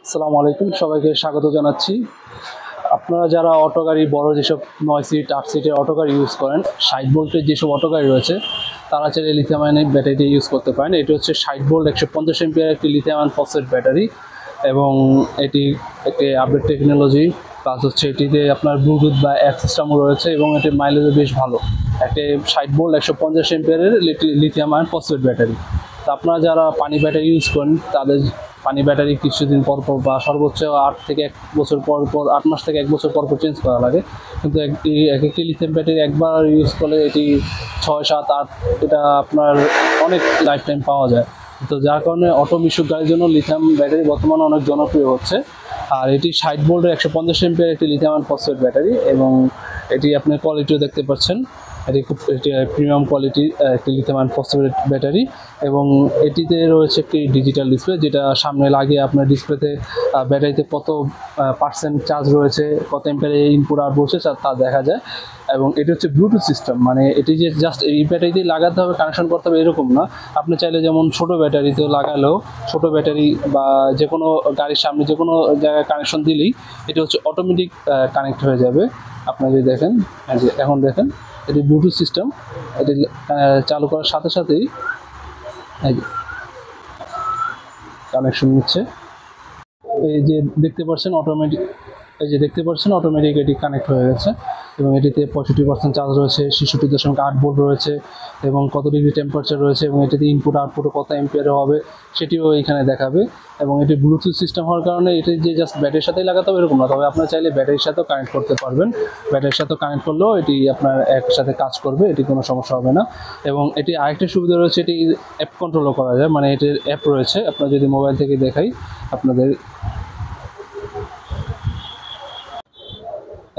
আসসালামু আলাইকুম, সবাইকে স্বাগত জানাচ্ছি। আপনারা যারা অটো গাড়ি বড় যেসব 9 সিট 8 সিটের অটো গাড়ি ইউজ করেন, 60 ভোল্টের যেসব অটো গাড়ি রয়েছে তারা চাইলে লিথিয়াম আয়ন ব্যাটারিটি ইউজ করতে পারেন। এটি হচ্ছে 60 ভোল্ট 150 এম্পিয়ার একটি লিথিয়াম আয়ন ফসফেট ব্যাটারি এবং এটি একটি আপডেট টেকনোলজি, প্লাস হচ্ছে এটিতে আপনার ব্লুটুথ বা অ্যাপ সিস্টেমও রয়েছে এবং এটির মাইলেজও বেশ ভালো। একটি 60 ভোল্ট 150 এম্পিয়ারের লিথিয়াম আয়ন ফসফেট ব্যাটারি। তো আপনারা যারা পানি ব্যাটারি ইউজ করেন তাদের পানি ব্যাটারি কিছুদিন পর পর বা সর্বোচ্চ 8 থেকে 1 বছর পর পর 8 মাস থেকে 1 বছর পর পর চেঞ্জ করা লাগে, কিন্তু একটি লিথিয়াম ব্যাটারি একবার ইউজ করলে এটি 6, 7, 8 এটা আপনার অনেক লাইফ টাইম পাওয়া যায়। তো যার কারণে অটো মিশুক গাড়ির জন্য লিথিয়াম ব্যাটারি বর্তমানে অনেক জনপ্রিয় হচ্ছে। আর এটি 60 ভোল্টের 150 এম্পিয়ার একটি লিথিয়াম আয়ন ফসফেট ব্যাটারি এবং এটি আপনি কোয়ালিটিও দেখতে পাচ্ছেন। এটি খুব প্রিমিয়াম কোয়ালিটি একটি লিথিয়াম আয়ন ফসফেট ব্যাটারি এবং এটিতে রয়েছে একটি ডিজিটাল ডিসপ্লে, যেটা সামনে লাগিয়ে আপনার ডিসপ্লেতে ব্যাটারিতে কত পার্সেন্ট চার্জ রয়েছে, কত এম্পিয়ারে ইনপুট আউটপুট হচ্ছে তা দেখা যায়। এবং এটি হচ্ছে ব্লুটুথ সিস্টেম, মানে এটি যে জাস্ট এই ব্যাটারিতেই লাগাতে হবে, কানেকশন করতে হবে এরকম না। আপনি চাইলে যেমন ছোটো ব্যাটারিতে লাগালেও, ছোটো ব্যাটারি বা যে কোনো গাড়ির সামনে যে কোনো জায়গায় কানেকশন দিলেই এটি হচ্ছে অটোমেটিক কানেক্ট হয়ে যাবে। আপনারা যদি দেখেন, এখন দেখেন এটি ব্লুটুথ সিস্টেম, এটি চালু করার সাথে সাথেই কানেকশন নিচ্ছে। এই যে দেখতে পাচ্ছেন অটোমেটিক এটি কানেক্ট হয়ে গেছে এবং এটিতে 65% চার্জ রয়েছে, 66.8 ভোল্ট রয়েছে এবং কত ডিগ্রি টেম্পারেচার রয়েছে এবং এটিতে ইনপুট আউটপুটও কত এম্পিয়ারে হবে সেটিও এখানে দেখাবে। এবং এটি ব্লুটুথ সিস্টেম হওয়ার কারণে এটি যে জাস্ট ব্যাটারির সাথেই লাগাতে হবে এরকম না, তবে আপনারা চাইলে ব্যাটারির সাথেও কানেক্ট করতে পারবেন। ব্যাটারির সাথেও কানেক্ট করলেও এটি আপনার একসাথে কাজ করবে, এটি কোনো সমস্যা হবে না। এবং এটি আরেকটা সুবিধা রয়েছে, এটি অ্যাপ কন্ট্রোলও করা যায়, মানে এটির অ্যাপ রয়েছে। আপনারা যদি মোবাইল থেকে দেখাই আপনাদের,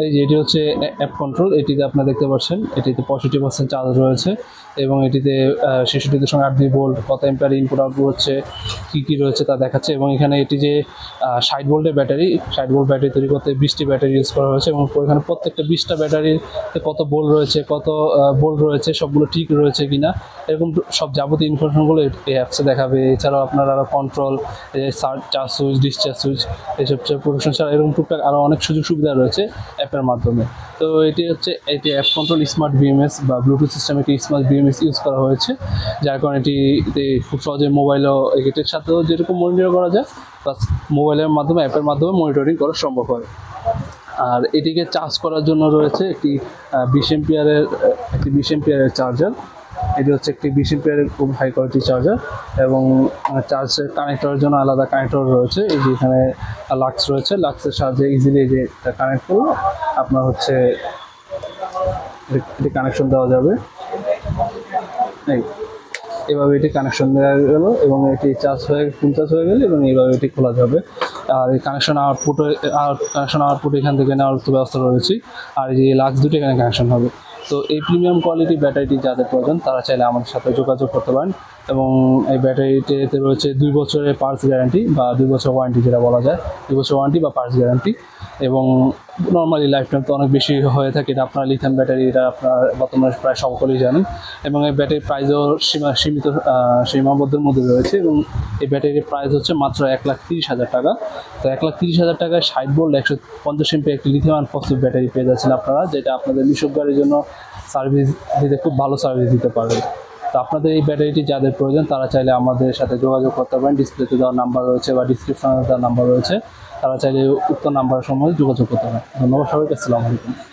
এই যে এটি হচ্ছে অ্যাপ কন্ট্রোল। এটিতে আপনারা দেখতে পাচ্ছেন এটিতে 65% চার্জ রয়েছে এবং এটিতে 66.8 ভোল্ট কত এম্পিয়ার ইনপুট আউটপুট হচ্ছে, কী রয়েছে তা দেখাচ্ছে। এবং এখানে এটি যে 60 ভোল্টের ব্যাটারি, 60 ভোল্ট ব্যাটারি তৈরি করতে 20টি ব্যাটারি ইউজ করা হয়েছে এবং এখানে প্রত্যেকটা 20টা ব্যাটারিতে কত ভোল্ট রয়েছে, কত ভোল্ট রয়েছে, সবগুলো ঠিক রয়েছে কিনা এরকম সব যাবতীয় ইনফরমেশনগুলো এই অ্যাপসে দেখাবে। এছাড়াও আপনারা আরও control, charge switch, discharge switch, এইসব প্রোটেকশন ছাড়া এরকম টুকটাক আরও অনেক সুযোগ সুবিধা রয়েছে অ্যাপের মাধ্যমে। তো এটি অ্যাপ কন্ট্রোল স্মার্ট বিএমএস বা ব্লুটুথ সিস্টেম, এটি স্মার্ট বিএমএস ইউজ করা হয়েছে, যার কারণে এটিতে খুব সহজে মোবাইলও এটির সাথেও যেরকম মনিটর করা যায়, প্লাস মোবাইলের মাধ্যমে অ্যাপের মাধ্যমে মনিটরিং করা সম্ভব হয়। আর এটিকে চার্জ করার জন্য রয়েছে একটি 20 এম্পিয়ারের চার্জার। এটি হচ্ছে একটি 20 এম্পিয়ারের খুব হাই কোয়ালিটি চার্জার এবং চার্জ কানেক্টরের জন্য আলাদা কানেক্টর রয়েছে। এই যে এখানে লাক্স রয়েছে, লাক্সের সাহায্যে ইজিলি যে কানেক্ট করলে আপনার হচ্ছে এটি কানেকশন দেওয়া যাবে। এভাবে এটি কানেকশন দেওয়া গেল এবং এটি ফুল চার্জ হয়ে গেলে এবং এইভাবে এটি খোলা যাবে। আর এই কানেকশন আউটপুট এখান থেকে নেওয়ার ব্যবস্থা রয়েছে। আর এই যে লাক্স দুটো এখানে কানেকশন হবে। তো এই প্রিমিয়াম কোয়ালিটি ব্যাটারিটি যাদের প্রয়োজন তারা চাইলে আমাদের সাথে যোগাযোগ করতে পারেন। এবং এই ব্যাটারিতে রয়েছে 2 বছরের পার্টস গ্যারান্টি বা 2 বছর ওয়ারেন্টি, যেটা বলা যায় 2 বছর ওয়ারেন্টি বা পার্টস গ্যারান্টি। এবং নর্মালি লাইফ টাইম তো অনেক বেশি হয়ে থাকে, এটা আপনার লিথিয়াম ব্যাটারি, এটা আপনার বর্তমানে প্রায় সকলেই জানেন। এবং এই ব্যাটারির প্রাইসও সীমাবদ্ধের মধ্যে রয়েছে এবং এই ব্যাটারির প্রাইস হচ্ছে মাত্র 1,30,000 টাকা। তো 1,30,000 টাকায় 60 ভোল্ট 150 এমপি একটি লিথিয়াম আয়ন ফসফেট ব্যাটারি পেয়ে যাচ্ছেন আপনারা, যেটা আপনাদের মিশুক গাড়ির জন্য সার্ভিস দিতে খুব ভালো সার্ভিস দিতে পারবে। তো আপনাদের এই ব্যাটারিটি যাদের প্রয়োজন তারা চাইলে আমাদের সাথে যোগাযোগ করতে পারেন। ডিসপ্লেতে দেওয়ার নাম্বার রয়েছে বা ডিসক্রিপশনে দেওয়ার নাম্বার রয়েছে, তারা চাইলে উক্ত নাম্বারের সময় যোগাযোগ করতে পারেন। ধন্যবাদ সবাইকে, আসসালামু আলাইকুম।